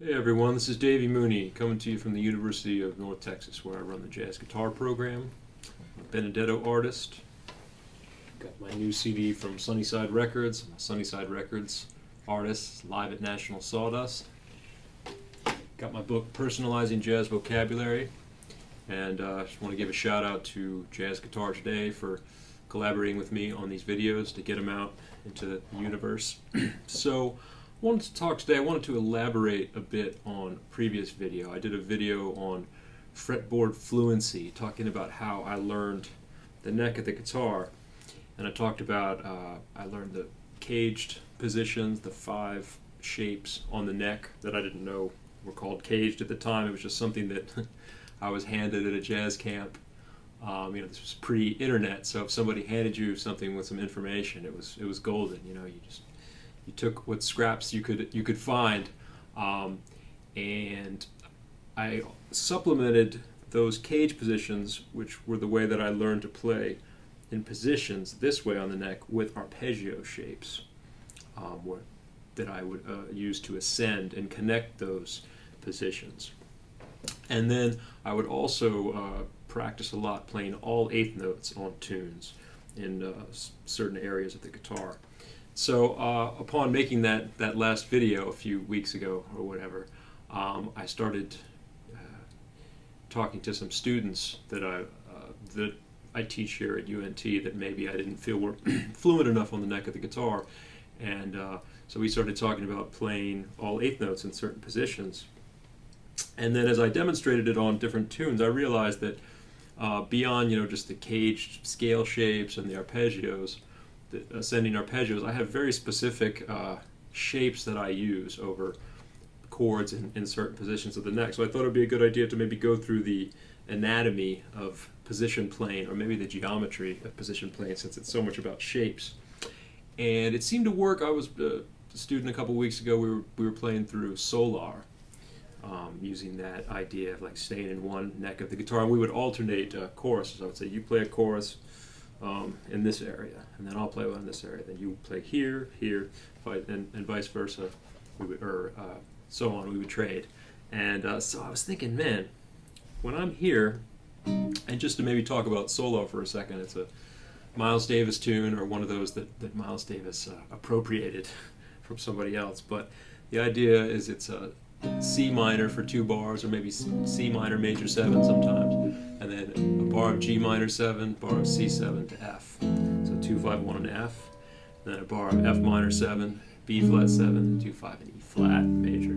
Hey everyone, this is Davy Mooney coming to you from the University of North Texas, where I run the jazz guitar program. I'm a Benedetto artist. Got my new CD from Sunnyside Records. I'm a Sunnyside Records artist, live at National Sawdust. Got my book Personalizing Jazz Vocabulary, and I just want to give a shout out to Jazz Guitar Today for collaborating with me on these videos to get them out into the universe. So I wanted to talk today, I wanted to elaborate a bit on a previous video. I did a video on fretboard fluency, talking about how I learned the neck of the guitar. And I talked about, I learned the caged positions, the 5 shapes on the neck that I didn't know were called caged at the time. It was just something that I was handed at a jazz camp. This was pre-internet, so if somebody handed you something with some information, it was golden. You took what scraps you could find, and I supplemented those cage positions, which were the way that I learned to play in positions this way on the neck, with arpeggio shapes that I would use to ascend and connect those positions. And then I would also practice a lot playing all eighth notes on tunes in certain areas of the guitar. So upon making that last video a few weeks ago or whatever, I started talking to some students that I teach here at UNT that maybe I didn't feel were fluent enough on the neck of the guitar, and so we started talking about playing all eighth notes in certain positions. And then as I demonstrated it on different tunes, I realized that beyond just the caged scale shapes and the arpeggios, the ascending arpeggios, I have very specific shapes that I use over chords in certain positions of the neck. So I thought it would be a good idea to maybe go through the anatomy of position playing, or maybe the geometry of position playing, since it's so much about shapes. And it seemed to work. I was a student a couple weeks ago. We were playing through Solar, using that idea of like staying in one neck of the guitar, and we would alternate choruses. I would say, you play a chorus in this area, and then I'll play one in this area, then you play here, and vice versa. So on. We would trade. And so I was thinking, man, when I'm here, and just to maybe talk about Solo for a second, it's a Miles Davis tune, or one of those that Miles Davis appropriated from somebody else. But the idea is it's a C minor for 2 bars, or maybe C minor major 7 sometimes, and then a bar of G minor 7, bar of C7 to F. So 2, 5, 1 and F, then a bar of F minor 7, B flat 7, 2, 5 and E flat major,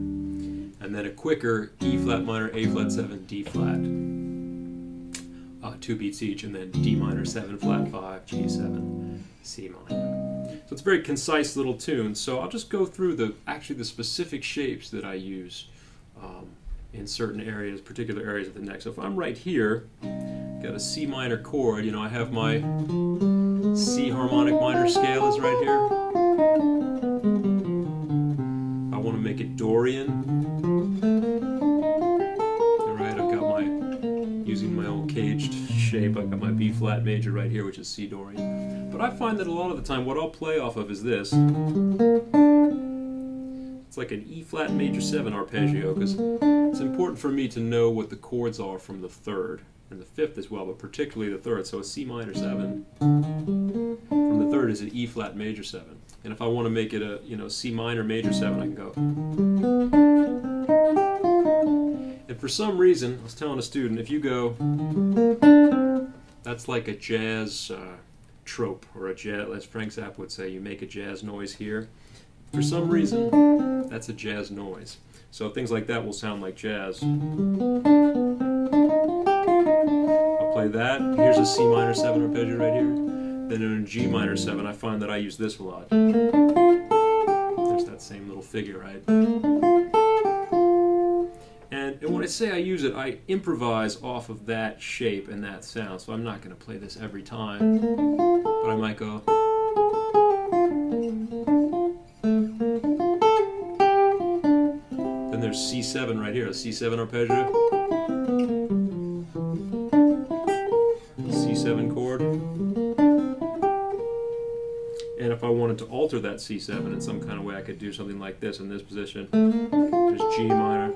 and then a quicker E flat minor, A flat 7, D flat, 2 beats each, and then D minor 7 flat 5, G7, C minor. So it's a very concise little tune. So I'll just go through the specific shapes that I use in certain areas, particular areas of the neck. So if I'm right here, got a C minor chord, I have my C harmonic minor scale is right here. I want to make it Dorian. All right, I've got using my old caged shape, I've got my B flat major right here, which is C Dorian. But I find that a lot of the time what I'll play off of is this. It's like an E flat major 7 arpeggio, because it's important for me to know what the chords are from the 3rd and the 5th as well, but particularly the 3rd. So a C minor 7 from the 3rd is an E flat major 7. And if I want to make it a C minor major 7, I can go. And for some reason, I was telling a student, if you go, that's like a jazz trope, or a jazz, as Frank Zappa would say, you make a jazz noise here. For some reason, that's a jazz noise. So things like that will sound like jazz. I'll play that. Here's a C minor 7 arpeggio right here. Then in a G minor 7, I find that I use this a lot. There's that same little figure, right? And when I say I use it, I improvise off of that shape and that sound. So I'm not going to play this every time, but I might go. Then there's C7 right here, a C7 arpeggio. C7 chord. And if I want wanted to alter that C7 in some kind of way, I could do something like this in this position. There's G minor.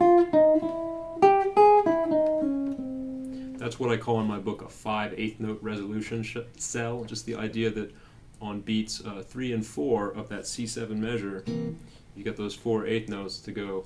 That's what I call in my book a 5/8 note resolution cell. Just the idea that on beats 3 and 4 of that C7 measure, you get those 4/8 notes to go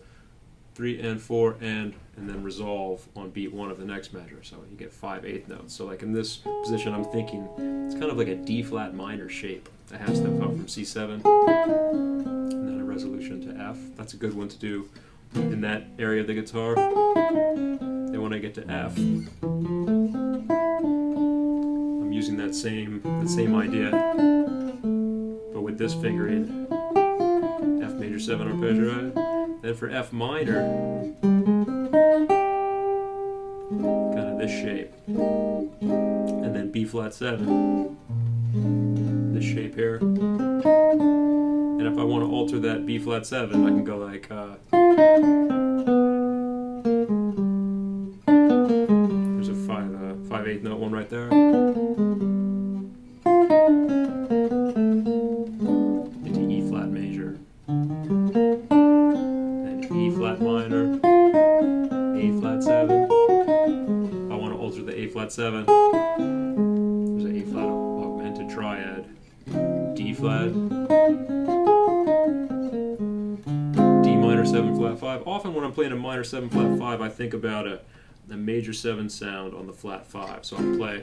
3 and 4 and then resolve on beat 1 of the next measure. So you get 5/8 notes. So like in this position, I'm thinking it's kind of like a D flat minor shape. A half step up from C7, and then a resolution to F. That's a good one to do in that area of the guitar. Then when I get to F, I'm using that same idea, but with this fingering. F major 7 arpeggio, right? Then for F minor, kind of this shape, and then B flat 7, this shape here. And if I want to alter that B flat 7, I can go like there's a 5/8 note one right there. Into E flat major. Then E flat minor. A flat 7. If I want to alter the A flat 7, there's an A flat augmented triad. D flat. D minor 7 flat 5. Often when I'm playing a minor 7 flat 5, I think about a major 7 sound on the flat 5. So I'll play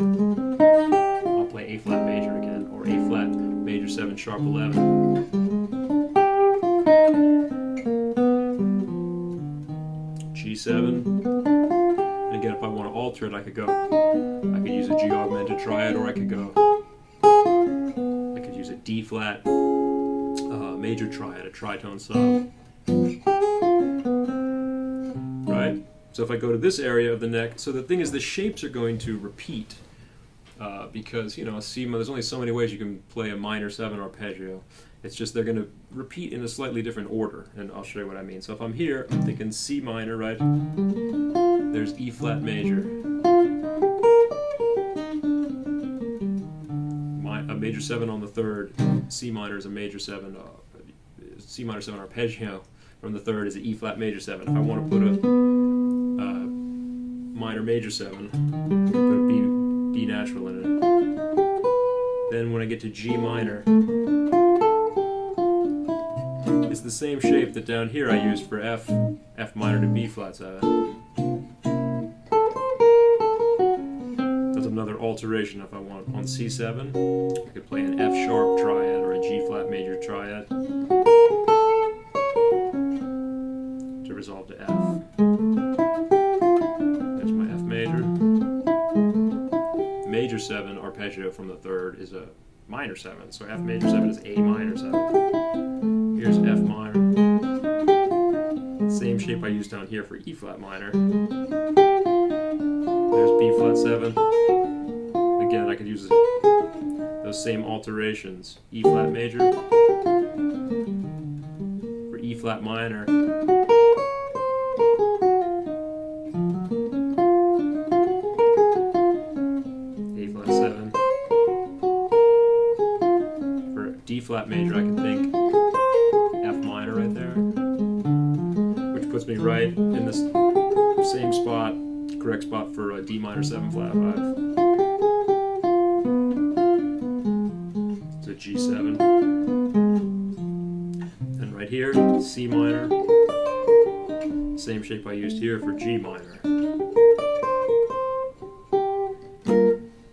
A flat major again, or A flat major 7 sharp 11. G7. And again, if I want to alter it, I could use a G augmented triad, or I could use a D flat major triad, a tritone sub. Right? So if I go to this area of the neck, so the thing is the shapes are going to repeat because, you know, there's only so many ways you can play a minor 7 arpeggio. It's just they're going to repeat in a slightly different order, and I'll show you what I mean. So if I'm here, I'm thinking C minor, right? There's E flat major. A major 7 on the 3rd, C minor is a major 7, C minor 7 arpeggio from the 3rd is an E flat major 7. If I want to put a minor major 7, I put a B natural in it. Then when I get to G minor, it's the same shape that down here I used for F minor to B flat 7. That's another alteration if I want. On C7, I could play an F sharp triad or a G flat major triad to resolve to F. There's my F major. Major 7 arpeggio from the 3rd is a minor 7, so F major 7 is A minor 7. Here's F minor. Same shape I used down here for E flat minor. There's B flat 7. Again, I could use those same alterations. E flat major for E flat minor. A flat 7. For D flat major, I can think F minor right there, which puts me right in this same spot, correct spot for a D minor 7 flat 5. So G7. And right here, C minor. Same shape I used here for G minor.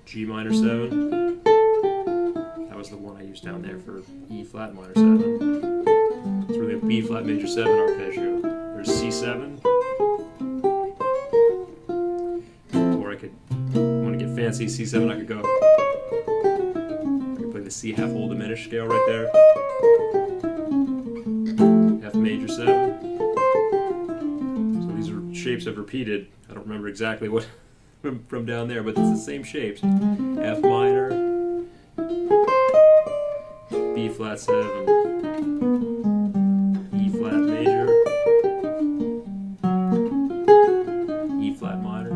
G minor 7. That was the one I used down there for E flat minor 7. It's really a B flat major 7 arpeggio. There's C7. Or I could, want to get fancy, C7, I could play the C half whole diminished scale right there. F major 7. So these are shapes I've repeated. I don't remember exactly what from down there, but it's the same shapes. F minor, B flat 7, E flat major, E flat minor,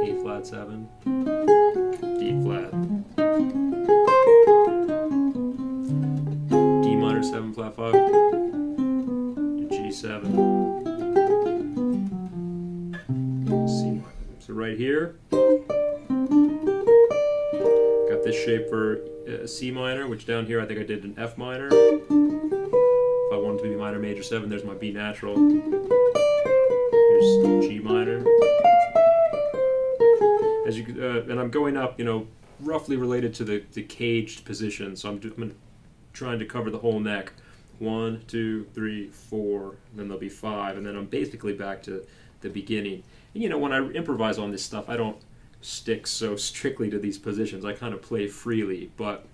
A flat 7, D flat. minor 7 flat 5 to G7, C minor. So right here, got this shape for C minor, which down here I think I did an F minor. If I wanted to be minor major 7, there's my B natural. Here's G minor. As you and I'm going up, roughly related to the caged position. So I'm trying to cover the whole neck. 1, 2, 3, 4, and then there'll be 5, and then I'm basically back to the beginning. And when I improvise on this stuff, I don't stick so strictly to these positions. I kind of play freely, but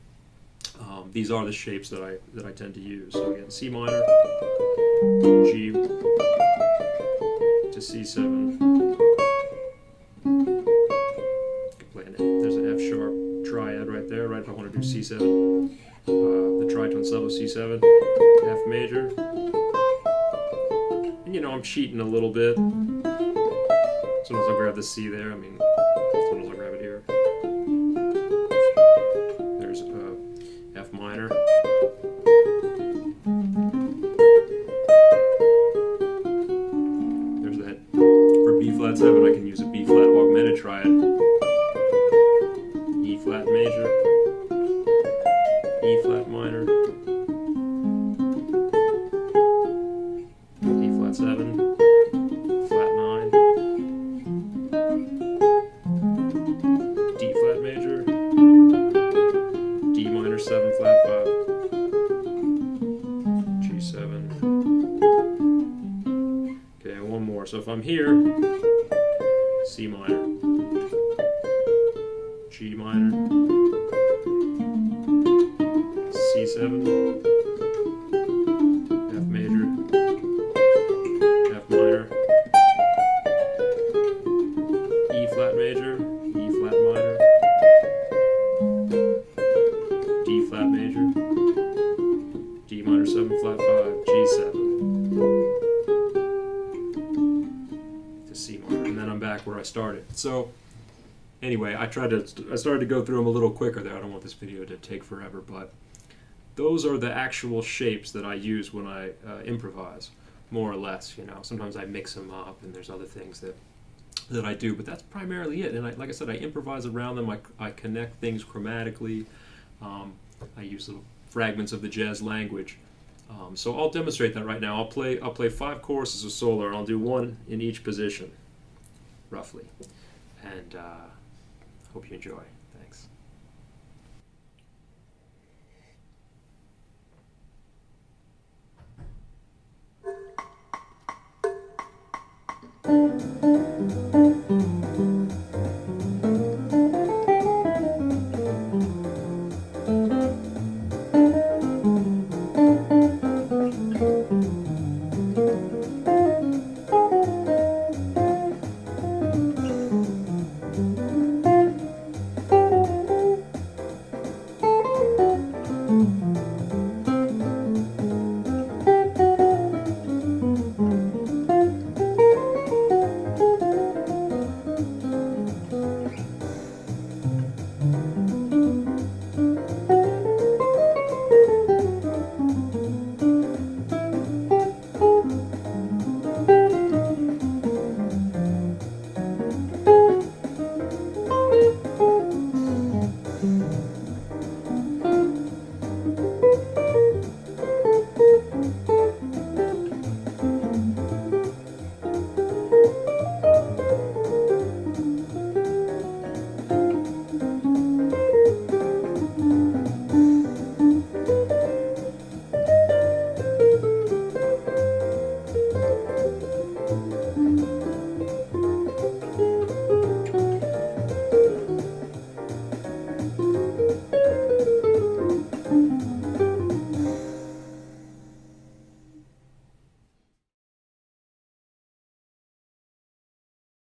these are the shapes that I tend to use. So again, C minor, G to C7. There's an F sharp triad right there, right if I want to do C7. The tritone solo C7, F major. And I'm cheating a little bit. Sometimes I'll grab the C there. Sometimes I'll grab it here. There's F minor. There's that. For B flat 7, I can use a B flat augmented triad. E flat major. E flat minor. E flat 7. Flat 9. D flat major. D minor 7 flat 5. G7. Okay, one more. So if I'm here, C minor. G minor. C7, F major, F minor, E flat major, E flat minor, D flat major, D minor 7 flat 5, G7 to C minor, and then I'm back where I started. So anyway, I started to go through them a little quicker there. I don't want this video to take forever, but those are the actual shapes that I use when I improvise, more or less. Sometimes I mix them up, and there's other things that I do, but that's primarily it. And like I said, I improvise around them. I connect things chromatically. I use little fragments of the jazz language. So I'll demonstrate that right now. I'll play 5 choruses of solo, and I'll do one in each position, roughly. And hope you enjoy. Thanks.